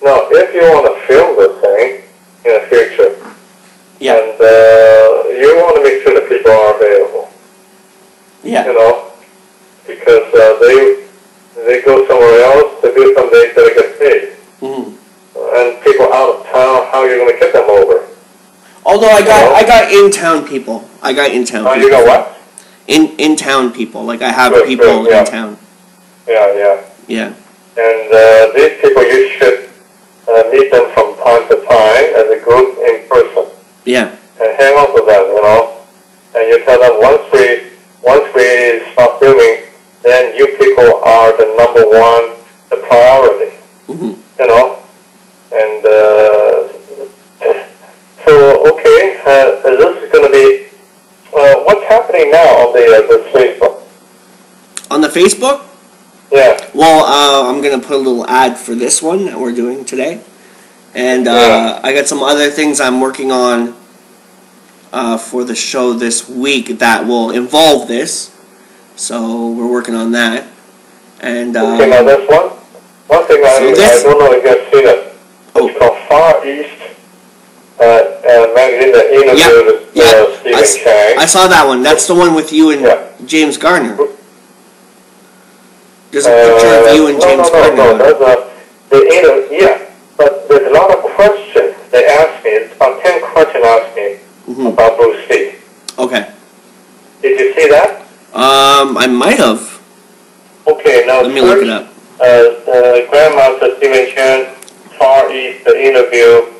Now, if you want to film the thing in the future, Yeah. and you want to make sure that people are available. Yeah. You know, because they go somewhere else to do something they get paid. Mm-hmm. And people out of town, how are you going to get them over? Although I got in-town people. I got in-town people. You got what? In-town people. Like I have Good, people yeah. in town. Yeah. Yeah. And these people, you should meet them from time to time as a group in person. Yeah. And hang out with them, you know. And you tell them once we start filming, then you people are the number one, the priority. Mm-hmm. You know. And so okay, this is going to be what's happening now on the Facebook. On the Facebook? Yeah. Well, I'm going to put a little ad for this one that we're doing today. And I got some other things I'm working on for the show this week that will involve this. So we're working on that. And okay, now this one thing I don't know if you've seen it. It's called Far East magazine that interviewed Stephen Chang. I saw that one. That's the one with you and James Garner. There's a picture of you and James Garner. No, yeah, but there's a lot of questions they asked me. It's about 10 questions asked me about Bruce Lee. Okay. Did you see that? I might have. Okay, now let me look it up. Grandmaster Stephen Chang, Far East, the interview.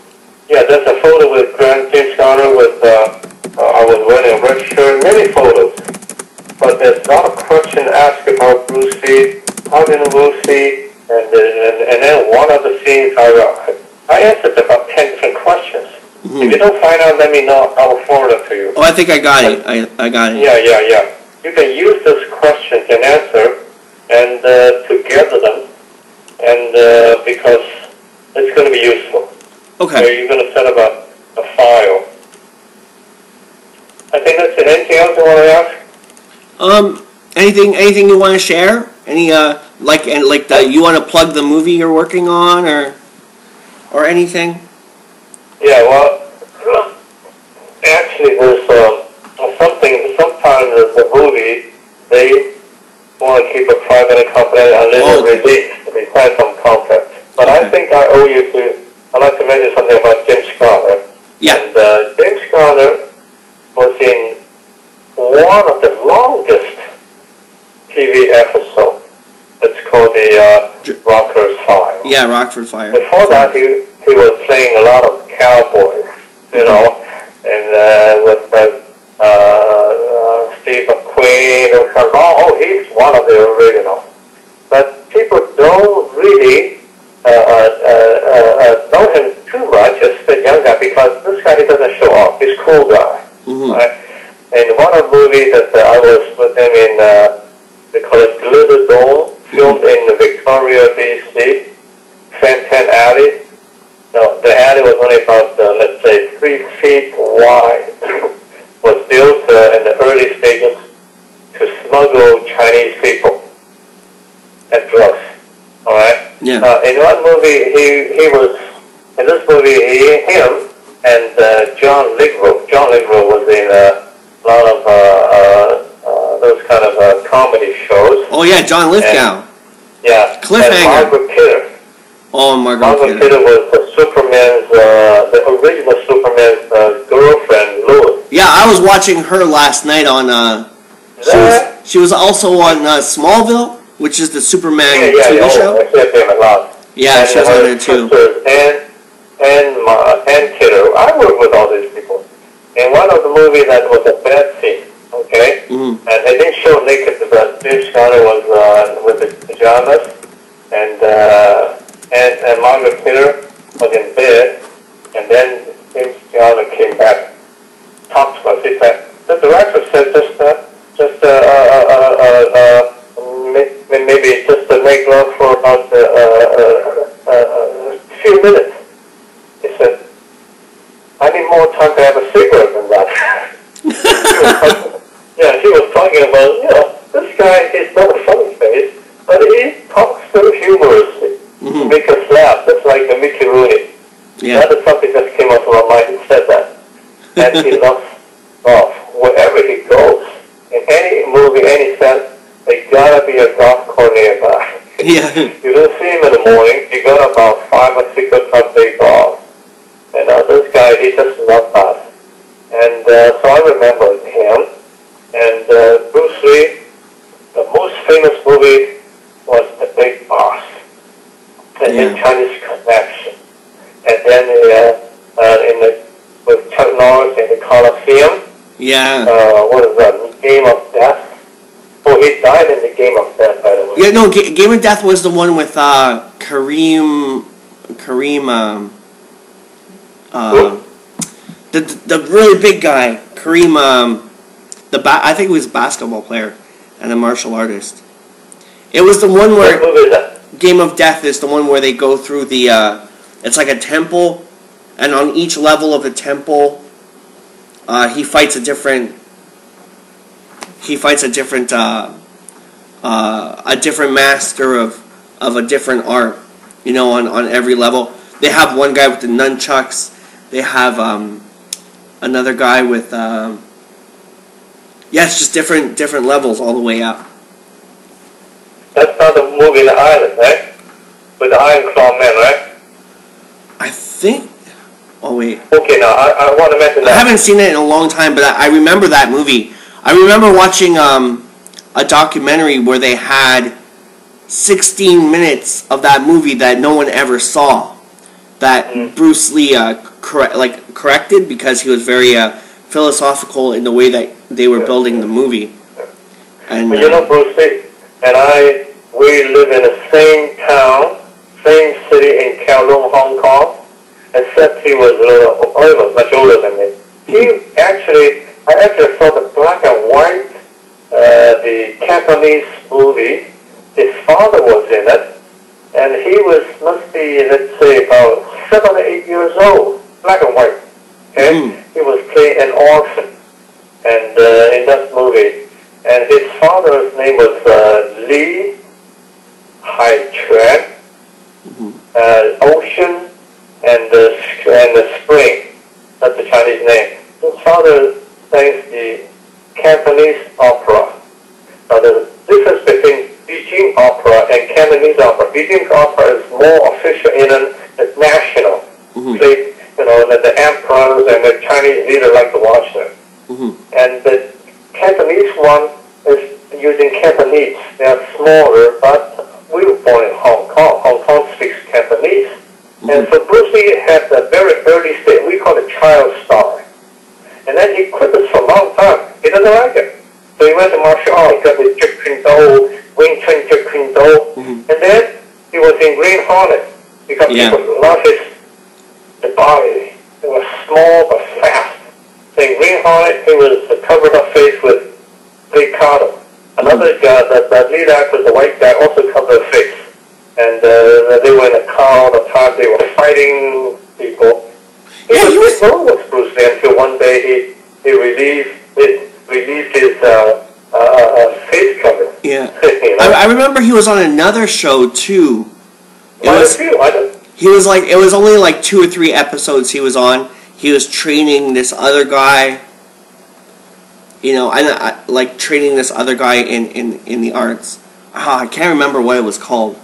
Yeah, there's a photo with James Garner with, I was wearing a red shirt, many photos. But there's a lot of questions asked about Bruce Lee, how do you know Bruce Lee, and then one of the scenes I answered about 10 different questions. If you don't find out, let me know. I will forward it to you. Oh, I think I got it. I got it. Yeah. You can use those questions and answer, and to gather them, and because it's going to be useful. Okay. So you're going to set up a file. I think that's it. Anything else you want to ask? Anything you want to share? Any you want to plug the movie you're working on or anything? Yeah, well, actually there's sometimes the movie, they want to keep it private and confidential unless it's released. They sign some contract. But I think I'd like to mention something about James Garner. Yeah. And James Garner was in one of the longest TV episodes. It's called the Rockford Fire. Yeah, Rockford Fire. Before that, he was playing a lot of cowboys, you know, and with Steve McQueen. He's one of the original. But people don't really know him too much as the young guy because this guy, he doesn't show off. He's a cool guy. Right? And one of the movies that I was with him in, they call it Glitter Dome, filmed in Victoria, BC, Fenton Alley. No, the alley was only about, let's say, 3 feet wide. Was built in the early stages to smuggle Chinese people and drugs. All right. Yeah. In one movie, he was in this movie. Him and John Lithgow. John Lithgow was in a lot of those kind of comedy shows. Oh yeah, John Lithgow. Yeah. Cliffhanger. And Margaret Kidder. Oh, Margaret Kidder was the original Superman's girlfriend, Lois. Yeah, I was watching her last night on. She was also on Smallville, which is the Superman TV show. I see him a lot. Yeah, she was on there too. And Kidder. I work with all these people. In one of the movies that was a bad scene, okay? And they didn't show naked, but James Garner was with the pajamas, and Margaret Kidder was in bed, and then James Garner came back, talked to us. He said, the director said maybe just to make love for about a few minutes. He said, I need more time to have a cigarette than that. He was talking about, this guy, he's not a funny face, but he talks so humorously to make us laugh. That's like the Mickey Yeah. That is something that came up to my mind. He said that. And he loves golf. Wherever he goes, in any movie, any set, there gotta be a golf course nearby. Yeah. You don't see him in the morning. You got about 5 or 6 o'clock day golf. And this guy, he just loved that. And so I remember him. And Bruce Lee, the most famous movie was The Big Boss, and in Chinese Connection. And then with Chuck Norris in the Coliseum. Yeah. What is that? Game of Death. Oh, he died in the Game of Death, by the way. Yeah, no, Game of Death was the one with Kareem, the really big guy, Kareem, I think he was a basketball player and a martial artist. It was the one where What movie is that? Game of Death is the one where they go through the, it's like a temple, and on each level of the temple, he fights a different master of a different art, you know, on every level. They have one guy with the nunchucks. They have another guy with it's just different levels all the way up. That's not the movie in the island, right? With the Iron Claw Man, right? I think. Oh wait. Okay, now I want to mention that. I haven't seen it in a long time, but I remember that movie. I remember watching a documentary where they had 16 minutes of that movie that no one ever saw. That Bruce Lee corrected because he was very philosophical in the way that they were building the movie. And you know, Bruce Lee and we live in the same town, same city in Kowloon, Hong Kong, except he was much older than me. I actually saw the black and white, the Cantonese movie. His father was in it, and he must be, let's say, about 7 or 8 years old, black and white. Okay? He was playing an orphan, and in that movie, and his father's name was Li Haichuan, Ocean, and the Spring. That's the Chinese name. His father sang the Cantonese opera. Now the difference between Beijing opera and Cantonese opera. Beijing opera is more official and it's national. They, you know, the emperors and the Chinese leaders like to watch them. And the Cantonese one is using Cantonese. They are smaller, but we were born in Hong Kong. Hong Kong speaks Cantonese. And so Bruce Lee had a very early stage. We call it child star. And then he quit this for a long time. He doesn't like it. So he went to martial arts. He got his Jeet Kune Do, Wing Chun Jeet Kune Do. And then he was in Green Hornet because people loved the body. It was small but fast. So in Green Hornet, he was covered up face with Ricardo. Another guy, that lead actor, the white guy, also covered his face. And they were in a car all the time. They were fighting people. He was known with Bruce Lee until one day he relieved his face cover. Yeah. You know? I remember he was on another show too. He was like, it was only like 2 or 3 episodes he was on. He was training this other guy. You know, I like training this other guy in the arts. I can't remember what it was called.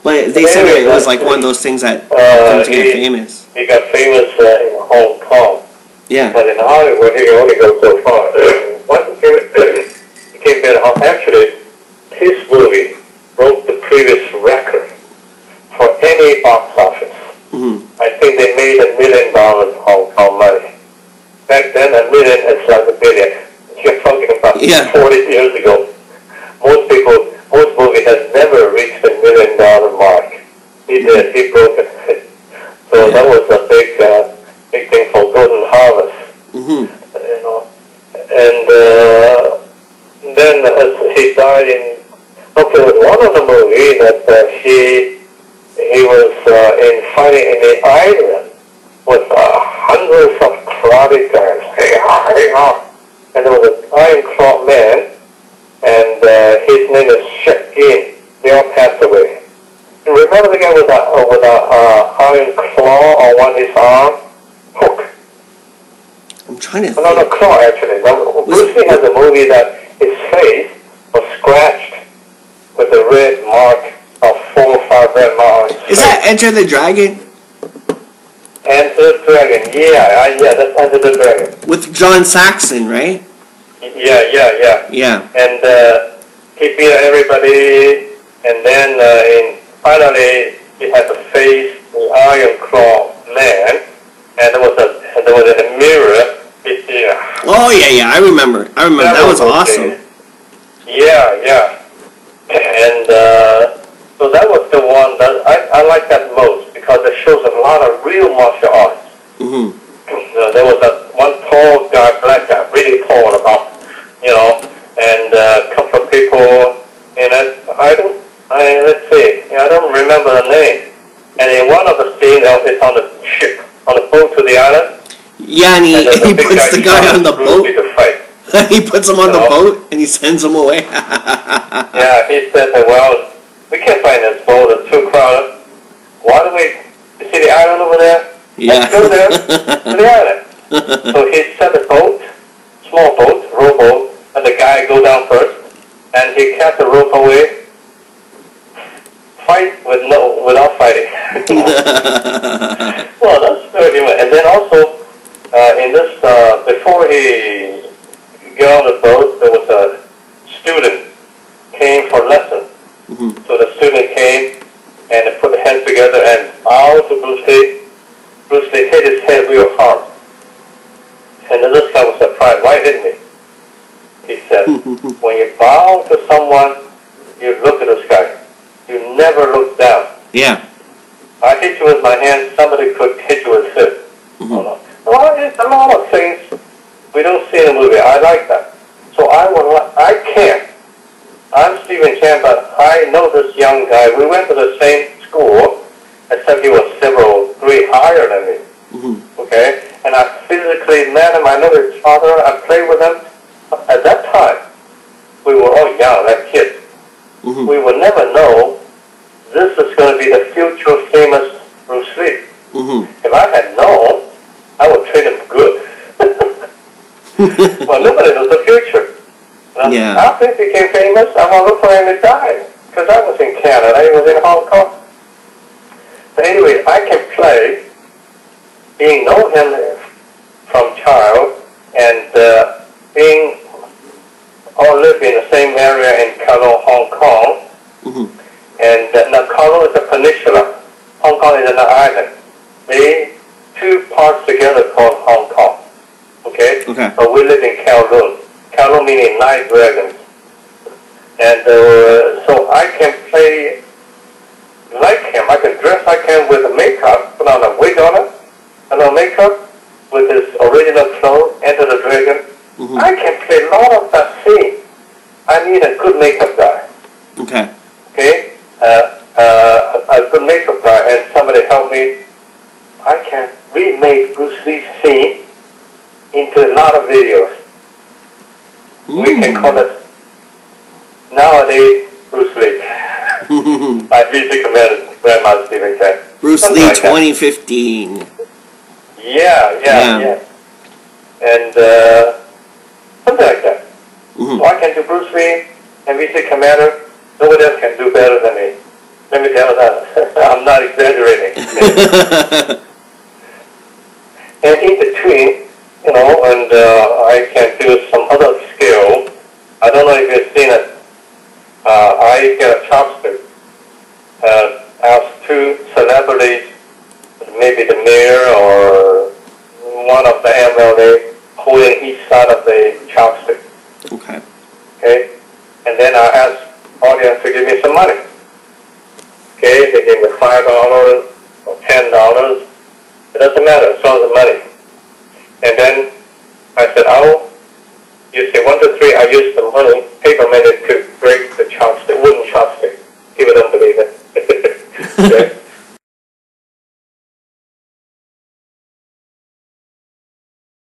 But they said it was like one of those things that comes to get famous. He got famous in Hong Kong. Yeah. But in Hollywood, he can only go so far. He came back. Actually, his movie broke the previous record for any box office. I think they made $1 million Hong Kong money. Back then, $1 million is like $1 billion. You're talking about 40 years ago. Most movies has never reached $1 million mark. He did. He broke it. So that was a big thing for Golden Harvest. You know, and then he died in. Okay, one of the movies that he was in fighting in the island with hundreds of karate guys. And there was an Iron Claw Man, and his name is Shek Yin. They all passed away. And remember what was the guy with a iron claw on one of his arm? Hook. I'm trying to think. No, claw actually. Bruce Lee has a movie that his face was scratched with a red mark of 4 or 5 red marks. Is that Enter the Dragon? Enter the Dragon, yeah, that's Enter the Dragon. With John Saxon, right? Yeah. And he beat everybody, and then finally he had to face the Iron Claw man, and there was a mirror. Oh yeah, I remember. That was awesome. Yeah. And so that was the one that I like that most because it shows a lot of real martial arts. There was one tall guy, black guy, really tall, about, and a couple of people, and let's see, I don't remember the name. And in one of the scenes, it's on the ship, on the boat to the island. Yeah, and he puts the guy on the boat. He puts him on the boat and he sends him away. Yeah, he said that, well, we can't find this boat, it's too crowded. Why don't we see the island over there? Yeah. Let's go there to the island. So he set a boat, small boat, rowboat, and the guy go down first, and he cast the rope away, fight without fighting. Well, that's very much. And then also, in this, before he got on the boat, there was a student came for lesson. So the student came and they put the hands together and bowed to Bruce Lee. Bruce Lee hit his head real hard. And then this guy was surprised. Why didn't he? He said, when you bow to someone, you look at the sky. You never look down. Yeah. I hit you with my hand, somebody could hit you with his. Well, it's a lot of things we don't see in the movie. I like that. So I can't. I'm Stephen Chan, but I know this young guy. We went to the same school, except he was several grades higher than me. Okay? And I physically met him. I know his father. I played with him. At that time, we were all young, like kids. We would never know this is going to be the future famous Bruce Lee. If I had known, I would treat him good. Well, nobody knows the future. After he became famous, I want to look for him to die. Because I was in Canada, he was in Hong Kong. But anyway, I can play, being know him from child, and being all live in the same area in Kowloon, Hong Kong. And now Kowloon is a peninsula. Hong Kong is an island. They two parts together called Hong Kong. Okay? But we live in Kowloon. Kowloon meaning night dragons. And so I can play like him. I can dress like him with makeup, put on a wig on it, and a makeup with his original clothes, Enter the Dragon. I can play a lot of that scene. I need a good makeup guy. Okay? A good makeup guy, and somebody help me. I can remake Bruce Lee's scene into a lot of videos. We can call it nowadays Bruce Lee. I really commend Grandma Stephen Chan. Bruce Lee like 2015. Yeah. And something like that. So I can do Bruce Lee and VC Commander. Nobody else can do better than me. Let me tell you that. I'm not exaggerating. And in between, and I can do some other skill. I don't know if you've seen it. I get a chopstick. Ask two celebrities, maybe the mayor or one of the MLA, holding each side of the chopstick. Okay. And then I ask audience to give me some money. Okay, they give me $5 or $10. It doesn't matter, as long as the money. And then I said, you say 1, 2, 3, I use the money.